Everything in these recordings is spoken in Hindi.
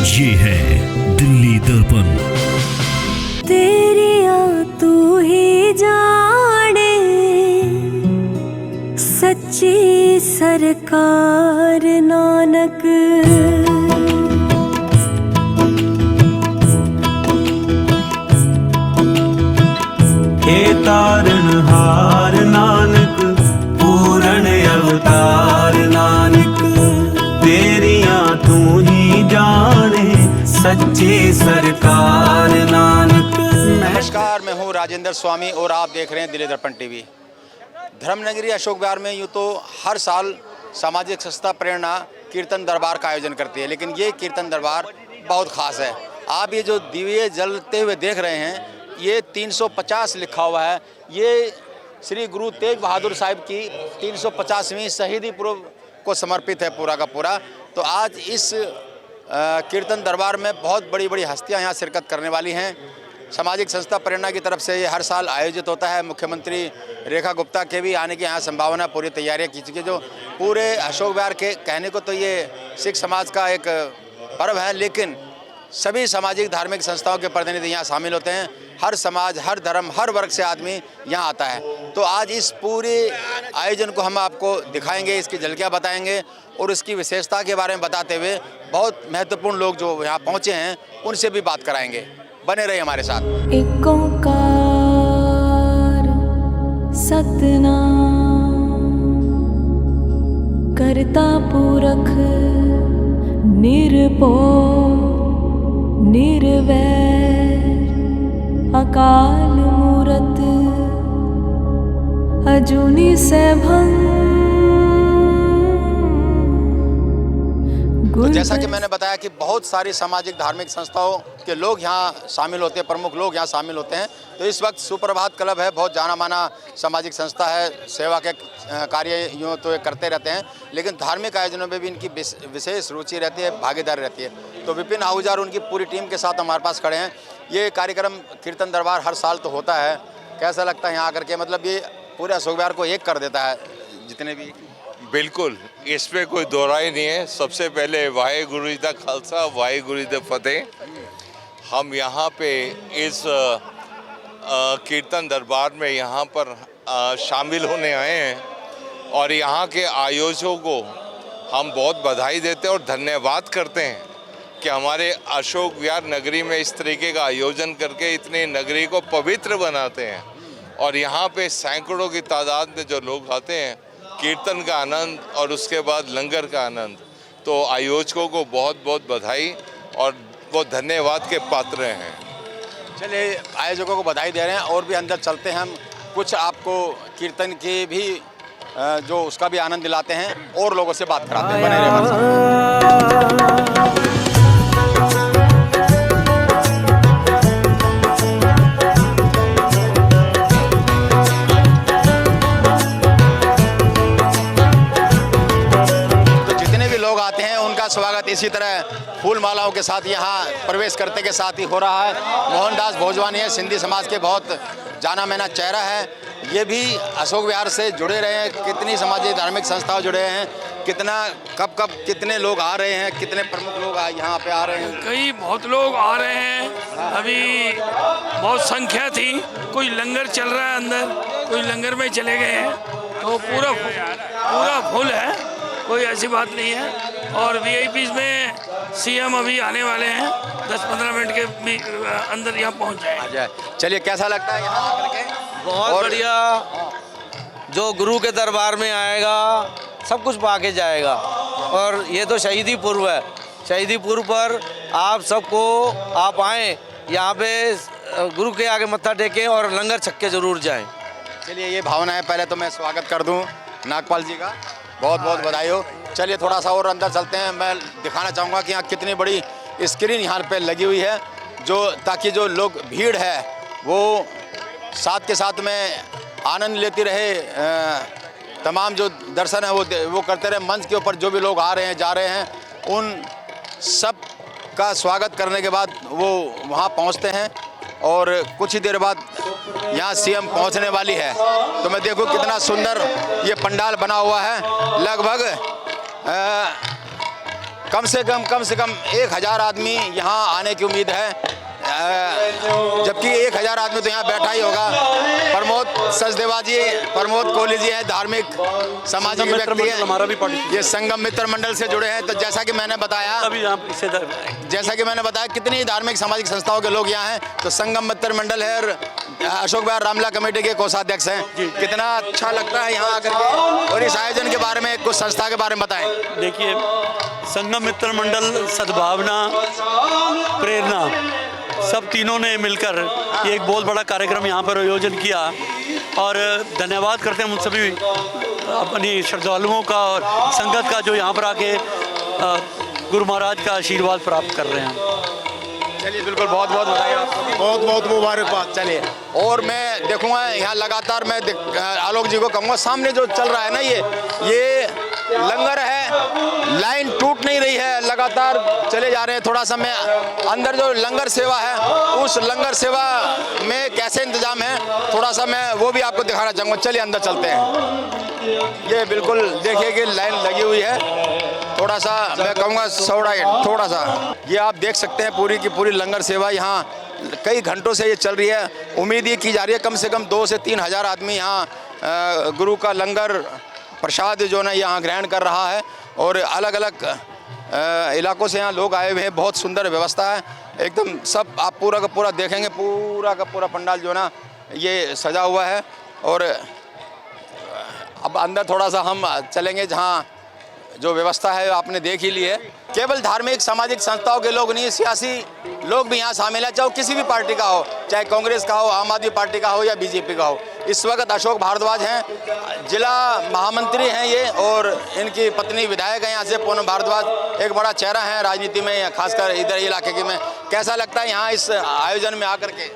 ये है दिल्ली दर्पण। तेरिया तू ही जाने, सच्ची सरकार नानक। हे तारनहार नानक, पूर्ण अवतार नानक, तेरिया तू ही जाने, सच्ची सरकार नानक। नमस्कार, मैं हूँ राजेंद्र स्वामी और आप देख रहे हैं दिल्ली दर्पण टीवी। धर्मनगरी अशोक विहार में यूँ तो हर साल सामाजिक संस्था प्रेरणा कीर्तन दरबार का आयोजन करती है, लेकिन ये कीर्तन दरबार बहुत ख़ास है। आप ये जो दिए जलते हुए देख रहे हैं, ये 350 लिखा हुआ है। ये श्री गुरु तेग बहादुर साहिब की 350वीं शहीदी पूर्व को समर्पित है पूरा का पूरा। तो आज इस कीर्तन दरबार में बहुत बड़ी बड़ी हस्तियां यहाँ शिरकत करने वाली हैं। सामाजिक संस्था प्रेरणा की तरफ से ये हर साल आयोजित होता है। मुख्यमंत्री रेखा गुप्ता के भी आने की यहाँ संभावना, पूरी तैयारियाँ की चुकी है। जो पूरे अशोक विहार के कहने को तो ये सिख समाज का एक पर्व है, लेकिन सभी सामाजिक धार्मिक संस्थाओं के प्रतिनिधि यहाँ शामिल होते हैं। हर समाज, हर धर्म, हर वर्ग से आदमी यहाँ आता है। तो आज इस पूरे आयोजन को हम आपको दिखाएंगे, इसकी झलकियाँ बताएंगे और इसकी विशेषता के बारे में बताते हुए बहुत महत्वपूर्ण लोग जो यहाँ पहुँचे हैं उनसे भी बात कराएंगे। बने रहिए हमारे साथ। एक ओंकार सतनाम, करता पुरख निर्भय निर्वैर, अकाल मूरत अजूनी सैभं। तो जैसा कि मैंने बताया कि बहुत सारी सामाजिक धार्मिक संस्थाओं के लोग यहाँ शामिल होते हैं, प्रमुख लोग यहाँ शामिल होते हैं। तो इस वक्त सुप्रभात क्लब है, बहुत जाना माना सामाजिक संस्था है, सेवा के कार्य यूँ तो ये करते रहते हैं, लेकिन धार्मिक आयोजनों में भी इनकी विशेष रुचि रहती है, भागीदारी रहती है। तो विपिन आहूजा और उनकी पूरी टीम के साथ हमारे पास खड़े हैं। ये कार्यक्रम कीर्तन दरबार हर साल तो होता है, कैसा लगता है यहाँ आकर के? मतलब ये पूरे अशोक विहार को एक कर देता है जितने भी। बिल्कुल, इसमें कोई दो राय नहीं है। सबसे पहले वाहेगुरु जी दा खालसा, वाहेगुरु जी दा फतेह। हम यहाँ पे इस कीर्तन दरबार में यहाँ पर शामिल होने आए हैं और यहाँ के आयोजकों को हम बहुत बधाई देते हैं और धन्यवाद करते हैं कि हमारे अशोक विहार नगरी में इस तरीके का आयोजन करके इतनी नगरी को पवित्र बनाते हैं। और यहाँ पे सैकड़ों की तादाद में जो लोग आते हैं, कीर्तन का आनंद और उसके बाद लंगर का आनंद। तो आयोजकों को बहुत बहुत बधाई और वो धन्यवाद के पात्र हैं। चलिए, आयोजकों को बधाई दे रहे हैं और भी अंदर चलते हैं हम, कुछ आपको कीर्तन की भी जो उसका भी आनंद दिलाते हैं और लोगों से बात कराते हैं। बने रहिए हमारे साथ। स्वागत इसी तरह फूल मालाओं के साथ यहाँ प्रवेश करते के साथ ही हो रहा है। मोहनदास भोजवानी है, सिंधी समाज के बहुत जाना माना चेहरा है। ये भी अशोक विहार से जुड़े रहे हैं। कितनी सामाजिक धार्मिक संस्थाओं जुड़े हैं, कितना कब कितने लोग आ रहे हैं, कितने प्रमुख लोग यहाँ पे आ रहे हैं? कई बहुत लोग आ रहे हैं। अभी बहुत संख्या थी, कोई लंगर चल रहा है अंदर, कोई लंगर में चले गए हैं। तो पूरा फुल है, कोई ऐसी बात नहीं है। और वीआईपीज़ में सीएम अभी आने वाले हैं, 10-15 मिनट के अंदर यहाँ पहुँच जाए। चलिए, कैसा लगता है यहाँ आकर के? बहुत बढ़िया। जो गुरु के दरबार में आएगा सब कुछ पाके जाएगा। और ये तो शहीदी पूर्व है। शहीदी पूर्व पर आप सबको आप आएँ, यहाँ पे गुरु के आगे मत्था टेकें और लंगर छक के जरूर जाएँ। चलिए, ये भावना है। पहले तो मैं स्वागत कर दूँ नागपाल जी का, बहुत बहुत बधाई हो। चलिए, थोड़ा सा और अंदर चलते हैं। मैं दिखाना चाहूँगा कि यहाँ कितनी बड़ी स्क्रीन यहाँ पे लगी हुई है, जो ताकि जो लोग भीड़ है वो साथ के साथ में आनंद लेती रहे। तमाम जो दर्शन है वो करते रहे। मंच के ऊपर जो भी लोग आ रहे हैं, जा रहे हैं, उन सब का स्वागत करने के बाद वो वहाँ पहुँचते हैं और कुछ ही देर बाद यहाँ सीएम पहुँचने वाली है। तो मैं देखूँ कितना सुंदर ये पंडाल बना हुआ है। लगभग कम से कम 1000 आदमी यहाँ आने की उम्मीद है, जबकि 1000 आदमी तो यहाँ बैठा ही होगा। प्रमोद सचदेवा जी, प्रमोद कोहली जी हैं, धार्मिक सामाजिक व्यक्ति हैं, हमारा भी ये संगम मित्र मंडल से जुड़े हैं। तो जैसा कि मैंने बताया कितनी धार्मिक सामाजिक संस्थाओं के लोग यहाँ हैं, तो संगम मित्र मंडल है और अशोक विहार रामलीला कमेटी के कोषाध्यक्ष हैं। कितना अच्छा लगता है यहाँ आकर के, और इस आयोजन के बारे में कुछ संस्था के बारे में बताएं। देखिए, संगम मित्र मंडल, सद्भावना, प्रेरणा, सब तीनों ने मिलकर ये एक बहुत बड़ा कार्यक्रम यहाँ पर आयोजन किया और धन्यवाद करते हैं उन सभी अपनी श्रद्धालुओं का और संगत का जो यहाँ पर आके गुरु महाराज का आशीर्वाद प्राप्त कर रहे हैं। चलिए, बिल्कुल बहुत बहुत बधाई आपको, बहुत बहुत मुबारकबाद। चलिए, और मैं देखूंगा यहाँ लगातार, मैं आलोक जी को कहूँगा, सामने जो चल रहा है ना, ये लंगर है, लाइन टूट नहीं रही है, लगातार चले जा रहे हैं। थोड़ा सा मैं अंदर जो लंगर सेवा है, उस लंगर सेवा में कैसे इंतजाम है, थोड़ा सा मैं वो भी आपको दिखाना चाहूँगा। चलिए अंदर चलते हैं। ये बिल्कुल देखिए कि लाइन लगी हुई है, थोड़ा सा मैं कहूँगा थोड़ा सा ये आप देख सकते हैं, पूरी की पूरी लंगर सेवा यहाँ कई घंटों से ये चल रही है। उम्मीद ये की जा रही है कम से कम 2 से 3 हज़ार आदमी यहाँ गुरु का लंगर प्रसाद जो ना यहाँ ग्रहण कर रहा है, और अलग अलग इलाकों से यहाँ लोग आए हुए हैं। बहुत सुंदर व्यवस्था है एकदम, सब आप पूरा का पूरा देखेंगे, पूरा का पूरा पंडाल जो ना ये सजा हुआ है। और अब अंदर थोड़ा सा हम चलेंगे, जहाँ जो व्यवस्था है आपने देख ही ली है। केवल धार्मिक सामाजिक संस्थाओं के लोग नहीं, सियासी लोग भी यहाँ शामिल हैं, चाहे किसी भी पार्टी का हो, चाहे कांग्रेस का हो, आम आदमी पार्टी का हो या बीजेपी का हो। इस वक्त अशोक भारद्वाज हैं, जिला महामंत्री हैं ये, और इनकी पत्नी विधायक हैं यहाँ से, पूनम भारद्वाज, एक बड़ा चेहरा है राजनीति में, खासकर इधर इलाके के में। कैसा लगता है यहाँ इस आयोजन में आकर के,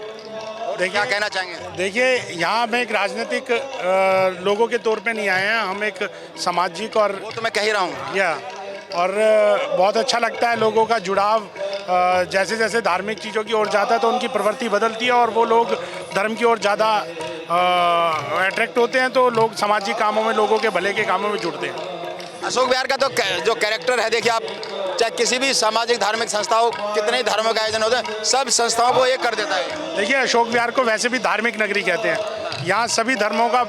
क्या कहना चाहेंगे? देखिए, यहाँ हम एक राजनीतिक लोगों के तौर पे नहीं आए हैं, हम एक सामाजिक, और वो तो मैं कह ही रहा हूँ, और बहुत अच्छा लगता है लोगों का जुड़ाव। जैसे जैसे धार्मिक चीज़ों की ओर जाता है तो उनकी प्रवृत्ति बदलती है और वो लोग धर्म की ओर ज़्यादा अट्रैक्ट होते हैं, तो लोग सामाजिक कामों में, लोगों के भले के कामों में जुड़ते हैं। अशोक विहार का तो जो कैरेक्टर है, देखिए आप, चाहे किसी भी सामाजिक धार्मिक संस्थाओं, कितने ही धर्मों का आयोजन होता है, सब संस्थाओं को एक कर देता है। देखिए, अशोक विहार को वैसे भी धार्मिक नगरी कहते हैं। यहाँ सभी धर्मों का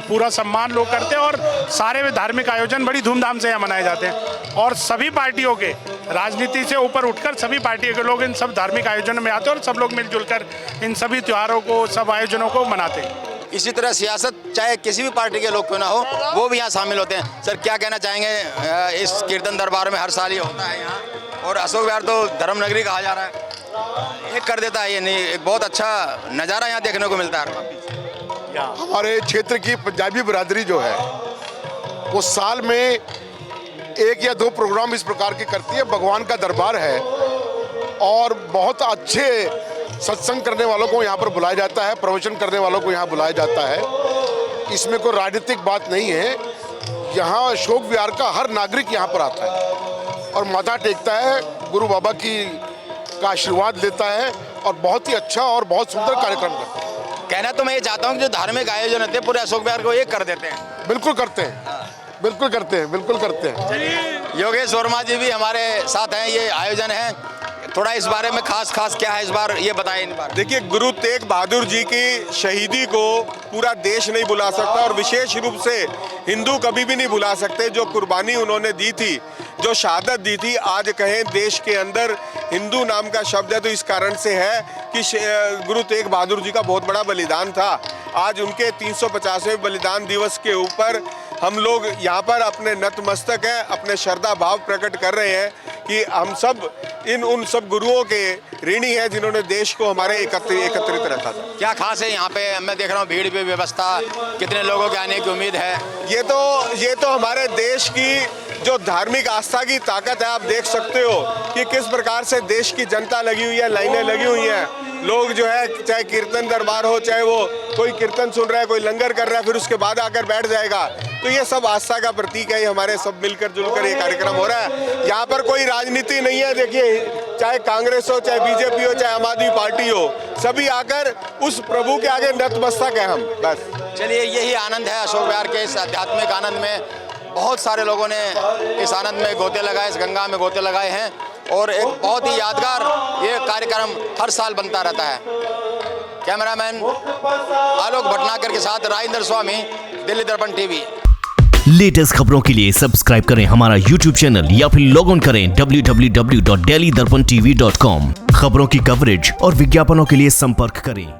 पूरा सम्मान लोग करते हैं, और सारे धार्मिक आयोजन बड़ी धूमधाम से यहाँ मनाए जाते हैं। और सभी पार्टियों के, राजनीति से ऊपर उठकर सभी पार्टियों के लोग इन सब धार्मिक आयोजनों में आते हैं, और सब लोग मिलजुल कर इन सभी त्योहारों को, सब आयोजनों को मनाते हैं। इसी तरह सियासत, चाहे किसी भी पार्टी के लोग क्यों ना हो, वो भी यहाँ शामिल होते हैं। सर, क्या कहना चाहेंगे? इस कीर्तन दरबार में हर साल ये होता है यहाँ, और अशोक विहार तो धर्म नगरी कहा जा रहा है, एक कर देता है ये, नहीं, एक बहुत अच्छा नज़ारा यहाँ देखने को मिलता है। हमारे क्षेत्र की पंजाबी बिरादरी जो है, वो साल में 1 या 2 प्रोग्राम इस प्रकार के करती है। भगवान का दरबार है, और बहुत अच्छे सत्संग करने वालों को यहाँ पर बुलाया जाता है, प्रवचन करने वालों को यहाँ बुलाया जाता है। इसमें कोई राजनीतिक बात नहीं है। यहाँ अशोक विहार का हर नागरिक यहाँ पर आता है और माथा टेकता है, गुरु बाबा का आशीर्वाद लेता है, और बहुत ही अच्छा और बहुत सुंदर कार्यक्रम करता है। कहना तो मैं ये चाहता हूँ कि जो धार्मिक आयोजन होते हैं पूरे अशोक विहार को एक कर देते हैं। बिल्कुल करते हैं, बिल्कुल करते हैं, बिल्कुल करते हैं। योगेश वर्मा जी भी हमारे साथ हैं। ये आयोजन है, थोड़ा इस बारे में खास क्या है इस बार, ये बताएं इन बार। देखिए, गुरु तेग बहादुर जी की शहीदी को पूरा देश नहीं भुला सकता, और विशेष रूप से हिंदू कभी भी नहीं भुला सकते। जो कुर्बानी उन्होंने दी थी, जो शहादत दी थी, आज कहें देश के अंदर हिंदू नाम का शब्द है तो इस कारण से है कि गुरु तेग बहादुर जी का बहुत बड़ा बलिदान था। आज उनके 350वें बलिदान दिवस के ऊपर हम लोग यहाँ पर अपने नतमस्तक हैं, अपने श्रद्धा भाव प्रकट कर रहे हैं कि हम सब उन सब गुरुओं के ऋणी हैं जिन्होंने देश को हमारे एकत्रित रखा था। क्या खास है यहाँ पे? मैं देख रहा हूँ भीड़ पे व्यवस्था, कितने लोगों के आने की उम्मीद है? ये तो हमारे देश की जो धार्मिक आस्था की ताकत है, आप देख सकते हो कि किस प्रकार से देश की जनता लगी हुई है, लाइनें लगी हुई हैं। लोग जो है, चाहे कीर्तन दरबार हो, चाहे वो कोई कीर्तन सुन रहा है, कोई लंगर कर रहा है, फिर उसके बाद आकर बैठ जाएगा, तो ये सब आस्था का प्रतीक है। हमारे सब मिलकर जुलकर ये कार्यक्रम हो रहा है। यहाँ पर कोई राजनीति नहीं है। देखिए, चाहे कांग्रेस हो, चाहे बीजेपी हो, चाहे आम आदमी पार्टी हो, सभी आकर उस प्रभु के आगे नतमस्तक है हम, बस। चलिए, यही आनंद है अशोक विहार के इस आध्यात्मिक आनंद में। बहुत सारे लोगों ने इस आनंद में गोते लगाए, इस गंगा में गोते लगाए हैं और एक बहुत ही यादगार ये कार्यक्रम हर साल बनता रहता है। कैमरामैन आलोक भटनागर के साथ राजेंद्र स्वामी, दिल्ली दर्पण टीवी। लेटेस्ट खबरों के लिए सब्सक्राइब करें हमारा YouTube चैनल या फिर लॉग ऑन करें www.delhidarpantv.com। खबरों की कवरेज और विज्ञापनों के लिए संपर्क करें।